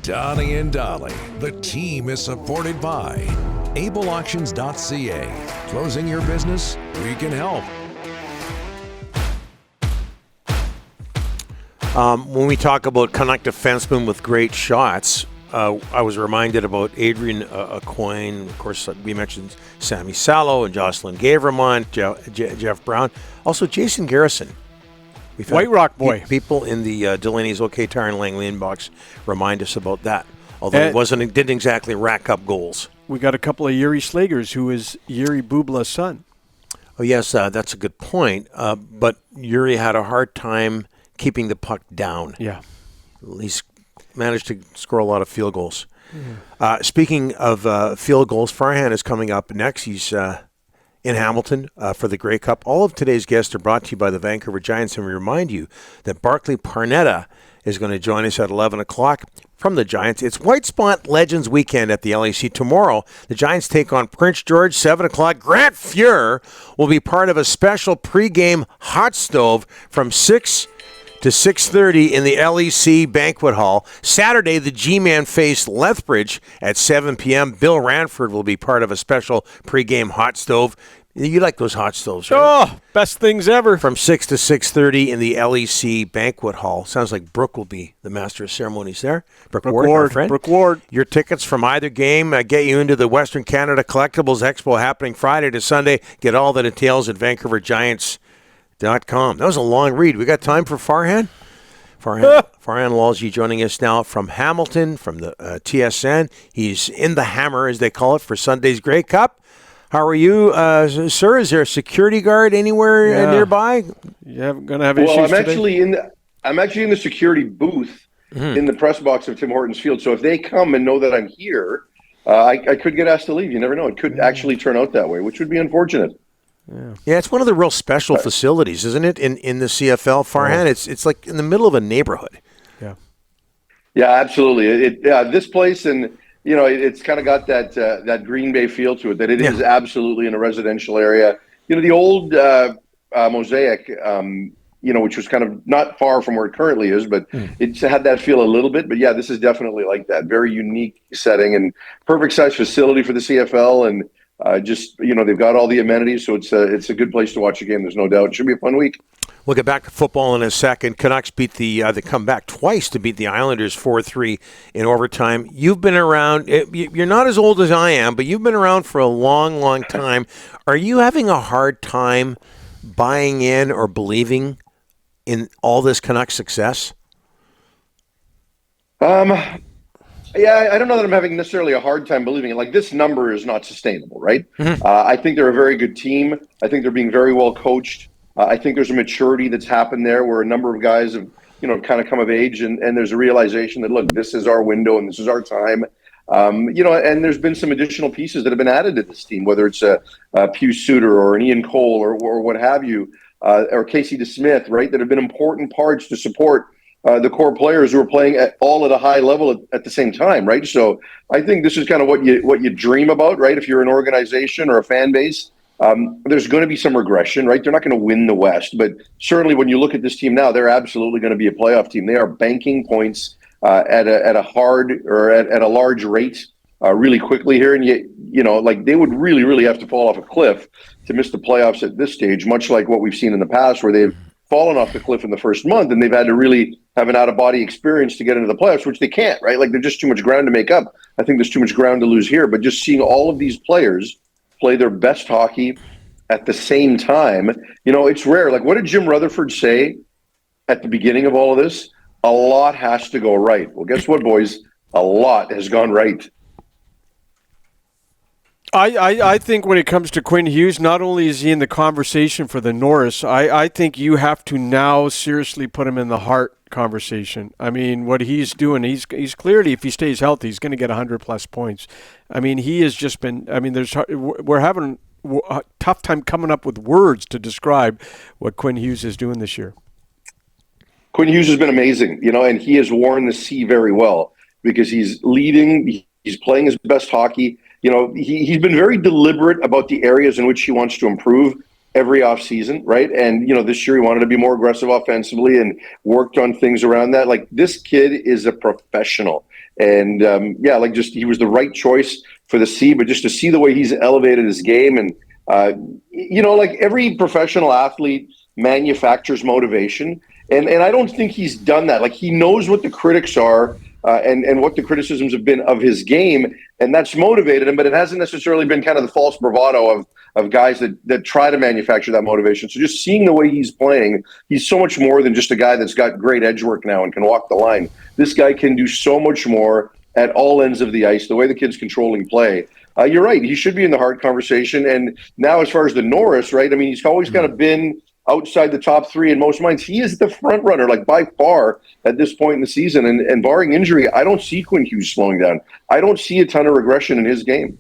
Donnie and Dolly. The team is supported by ableauctions.ca. Closing your business? We can help. When we talk about Canuck defensemen with great shots, I was reminded about Adrian Aucoin. Of course, we mentioned Sammy Salo and Jocelyn Gavremont, Jeff Brown. Also, Jason Garrison. White Rock boy. People in the Delaney's OK Tire and Langley inbox remind us about that. Although it didn't exactly rack up goals. We got a couple of Yuri Slagers, who is Yuri Bubla's son. Oh, yes, that's a good point. But Yuri had a hard time keeping the puck down. Yeah. He's managed to score a lot of field goals. Speaking of field goals, Farhan is coming up next. He's in Hamilton for the Grey Cup. All of today's guests are brought to you by the Vancouver Giants, and we remind you that Barclay Parnetta is going to join us at 11 o'clock from the Giants. It's White Spot Legends Weekend at the LAC. Tomorrow, the Giants take on Prince George, 7 o'clock. Grant Fuhr will be part of a special pregame hot stove from 6 to 6:30 in the LEC Banquet Hall. Saturday, the G-Man face Lethbridge at 7 p.m. Bill Ranford will be part of a special pregame hot stove. You like those hot stoves, right? Oh, best things ever. From 6 to 6:30 in the LEC Banquet Hall. Sounds like Brooke will be the master of ceremonies there. Brooke Ward, our friend. Brooke Ward. Your tickets from either game get you into the Western Canada Collectibles Expo happening Friday to Sunday. Get all the details at VancouverGiants.com. That was a long read. We got time for Farhan? Farhan Lalji joining us now from Hamilton, from the TSN. He's in the hammer, as they call it, for Sunday's Grey Cup. How are you, sir? Is there a security guard anywhere nearby? You're going to have issues I'm actually in the security booth in the press box of Tim Hortons Field. So if they come and know that I'm here, I could get asked to leave. You never know. It could actually turn out that way, which would be unfortunate. Yeah, it's one of the real special facilities, isn't it, in the CFL, Farhan? It's like in the middle of a neighborhood. Yeah, absolutely. This place, and it's kind of got that Green Bay feel to it. That it is absolutely in a residential area. The old Mosaic, which was kind of not far from where it currently is, but it's had that feel a little bit. But yeah, this is definitely like that. Very unique setting and perfect size facility for the CFL, and they've got all the amenities, so it's a good place to watch a game. There's no doubt. It should be a fun week. We'll get back to football in a second. Canucks beat they come back twice to beat the Islanders 4-3 in overtime. You've been around. You're not as old as I am, but you've been around for a long, long time. Are you having a hard time buying in or believing in all this Canucks success? Yeah, I don't know that I'm having necessarily a hard time believing it. Like, this number is not sustainable, right? I think they're a very good team. I think they're being very well coached. I think there's a maturity that's happened there where a number of guys have, kind of come of age, and there's a realization that, look, this is our window and this is our time. And there's been some additional pieces that have been added to this team, whether it's a Pius Suter or an Ian Cole or what have you, or Casey DeSmith, right, that have been important parts to support the core players who are playing at a high level at the same time, right? So I think this is kind of what you dream about, right? If you're an organization or a fan base, there's going to be some regression, right? They're not going to win the West, but certainly when you look at this team now, they're absolutely going to be a playoff team. They are banking points at a large rate really quickly here, and they would really, really have to fall off a cliff to miss the playoffs at this stage, much like what we've seen in the past, where they've fallen off the cliff in the first month and they've had to really have an out-of-body experience to get into the playoffs, which they can't, right? Like, there's just too much ground to make up. I think there's too much ground to lose here, but just seeing all of these players play their best hockey at the same time, it's rare. Like, what did Jim Rutherford say at the beginning of all of this? A lot has to go right. Well, guess what, boys? A lot has gone right. I think when it comes to Quinn Hughes, not only is he in the conversation for the Norris, I think you have to now seriously put him in the Hart conversation. I mean, what he's doing, he's clearly, if he stays healthy, he's going to get 100-plus points. I mean, he has just been, we're having a tough time coming up with words to describe what Quinn Hughes is doing this year. Quinn Hughes has been amazing, and he has worn the C very well because he's leading, he's playing his best hockey. He's been very deliberate about the areas in which he wants to improve. every offseason, right? And, this year he wanted to be more aggressive offensively and worked on things around that. Like, this kid is a professional. And, he was the right choice for the C, but just to see the way he's elevated his game and, every professional athlete manufactures motivation. And I don't think he's done that. Like, he knows what the critics are and what the criticisms have been of his game, and that's motivated him, but it hasn't necessarily been kind of the false bravado of guys that try to manufacture that motivation. So just seeing the way he's playing, he's so much more than just a guy that's got great edge work now and can walk the line. This guy can do so much more at all ends of the ice, the way the kid's controlling play. You're right. He should be in the Hart conversation. And now as far as the Norris, right, I mean, he's always kind of been outside the top three in most minds. He is the front runner, like by far at this point in the season. And barring injury, I don't see Quinn Hughes slowing down. I don't see a ton of regression in his game.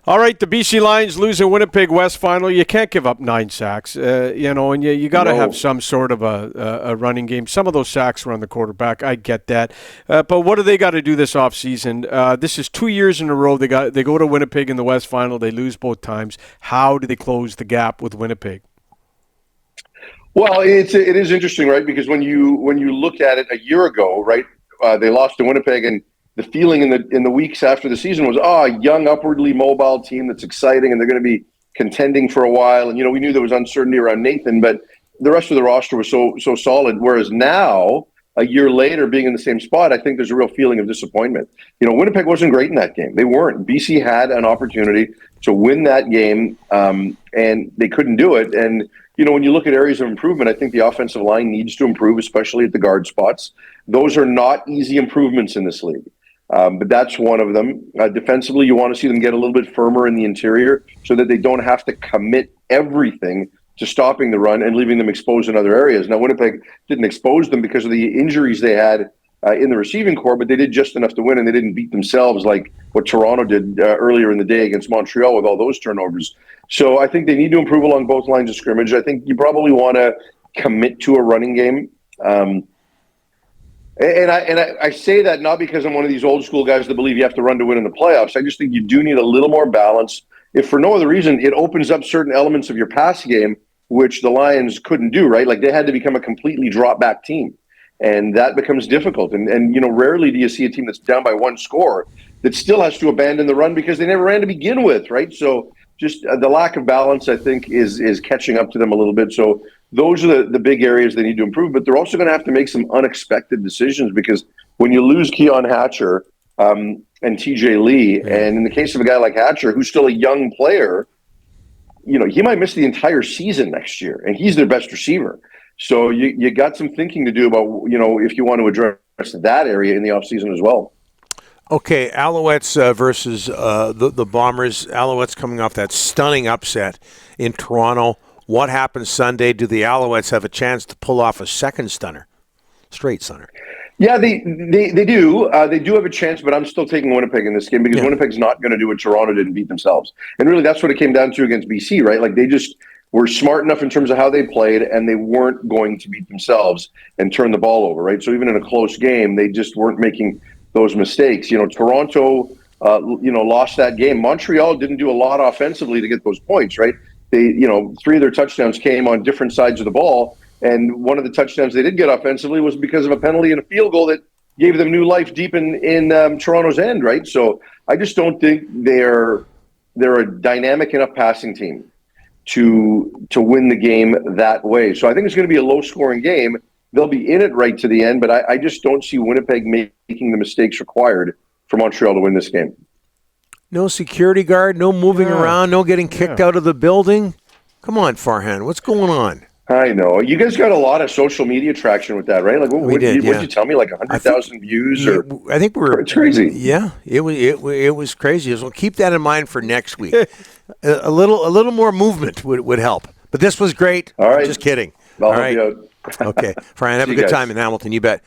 All right, the BC Lions lose a Winnipeg West final. You can't give up 9 sacks, and you got to have some sort of a running game. Some of those sacks were on the quarterback. I get that. But what do they got to do this offseason? This is 2 years in a row. They go to Winnipeg in the West final. They lose both times. How do they close the gap with Winnipeg? Well, it is interesting, right? Because when you look at it a year ago, right, they lost to Winnipeg, and the feeling in the weeks after the season was, a young, upwardly mobile team that's exciting, and they're going to be contending for a while. And we knew there was uncertainty around Nathan, but the rest of the roster was so solid. Whereas now, a year later, being in the same spot, I think there's a real feeling of disappointment. Winnipeg wasn't great in that game. They weren't. BC had an opportunity to win that game, and they couldn't do it. And when you look at areas of improvement, I think the offensive line needs to improve, especially at the guard spots. Those are not easy improvements in this league. But that's one of them. Defensively, you want to see them get a little bit firmer in the interior so that they don't have to commit everything to stopping the run and leaving them exposed in other areas. Now, Winnipeg didn't expose them because of the injuries they had in the receiving core, but they did just enough to win, and they didn't beat themselves like what Toronto did earlier in the day against Montreal with all those turnovers. So I think they need to improve along both lines of scrimmage. I think you probably want to commit to a running game. And I say that not because I'm one of these old school guys that believe you have to run to win in the playoffs. I just think you do need a little more balance. If for no other reason, it opens up certain elements of your pass game, which the Lions couldn't do, right? Like, they had to become a completely drop-back team. And that becomes difficult. And rarely do you see a team that's down by one score that still has to abandon the run because they never ran to begin with, right? So just the lack of balance, I think, is catching up to them a little bit. So those are the big areas they need to improve. But they're also going to have to make some unexpected decisions, because when you lose Keon Hatcher and TJ Lee, and in the case of a guy like Hatcher, who's still a young player, he might miss the entire season next year, and he's their best receiver. So you got some thinking to do about, if you want to address that area in the offseason as well. Okay, Alouettes versus the Bombers. Alouettes coming off that stunning upset in Toronto. What happens Sunday? Do the Alouettes have a chance to pull off a second straight stunner? Yeah, they do. They do have a chance, but I'm still taking Winnipeg in this game because Winnipeg's not going to do what Toronto did and beat themselves. And really, that's what it came down to against BC, right? Like, they just were smart enough in terms of how they played, and they weren't going to beat themselves and turn the ball over, right? So even in a close game, they just weren't making those mistakes. Toronto, lost that game. Montreal didn't do a lot offensively to get those points, right? They, 3 of their touchdowns came on different sides of the ball. And one of the touchdowns they did get offensively was because of a penalty and a field goal that gave them new life deep in Toronto's end, right? So I just don't think they're a dynamic enough passing team to win the game that way. So I think it's going to be a low-scoring game. They'll be in it right to the end, but I just don't see Winnipeg making the mistakes required for Montreal to win this game. No security guard, no moving around, no getting kicked out of the building. Come on, Farhan, what's going on? I know. You guys got a lot of social media traction with that, right? Like, what did you tell me? Like 100,000 views? I think it's crazy. Yeah, it was crazy. So keep that in mind for next week. a little more movement would help. But this was great. All right. Just kidding. All right. right. Okay. Farhan, have a good time in Hamilton. You bet.